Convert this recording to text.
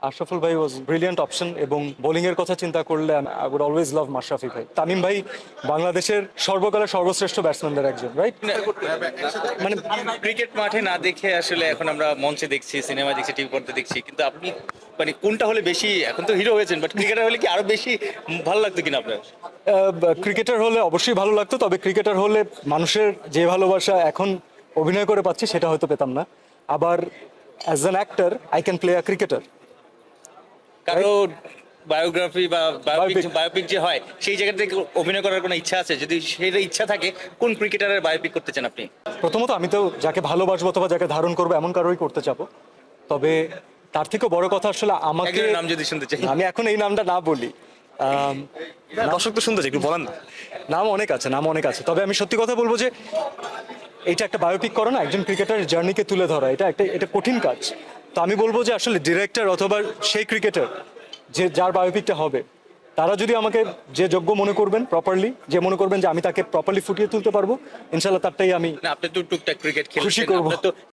আশরাফুল ভাই was brilliant option এবং bowling এর কথা চিন্তা করলে I would always love Mashrafe ভাই। তামিম ভাই বাংলাদেশের সর্বকালের সর্বশ্রেষ্ঠ ব্যাটসম্যানদের একজন, রাইট? মানে ক্রিকেট মাঠে না দেখে আসলে এখন আমরা মঞ্চে দেখছি, সিনেমা দেখছি, টিভি পড়তে দেখছি, কিন্তু আপনি মানে কোনটা হলে বেশি, এখন তো হিরো হয়েছেন বাট ক্রিকেটার হলে কি আরো বেশি ভালো লাগতো কিনা আপনার? ক্রিকেটার হলে অবশ্যই ভালো লাগতো, তবে ক্রিকেটার হলে মানুষের যে ভালোবাসা এখন অভিনয় করে পাচ্ছি সেটা হয়তো পেতাম না। আবার as an actor I can play a cricketer. কারো বায়োগ্রাফি বা Biopic. বায়োপিক যে হয় সেই জায়গা থেকে অভিনয় করার কোনো ইচ্ছা আছে? যদি সেটা ইচ্ছা থাকে, কোন ক্রিকেটারের বায়োপিক করতে চান আপনি? প্রথমত আমি তো যাকে ভালোবাসবো অথবা যাকে ধারণ করবো এমন কারোই করতে চাবো, তবে তার থেকেও বড় কথা আসলে আমাকে, একজনের নাম যদি শুনতে চাই। আমি এখন এই নামটা না বলি, দর্শক তো শুনতে চাই, একটু বলেন না। নাম অনেক আছে, তবে আমি সত্যি কথা বলবো যে এটা একটা বায়োপিক করো না, একজন ক্রিকেটারের জার্নিকে তুলে ধরা, এটা কঠিন কাজ। তো আমি বলবো যে আসলে ডিরেক্টর অথবা সেই ক্রিকেটার যে যার বায়োপিকটা হবে, তারা যদি আমাকে যে যোগ্য মনে করবেন প্রপারলি, যে মনে করবেন যে আমি তাকে প্রপারলি ফুটিয়ে তুলতে পারবো, ইনশাল্লাহ তারটাই আমি না, আপনি তো টুকটাক ক্রিকেট খুশি খেলছেন, করবো। আপনার তো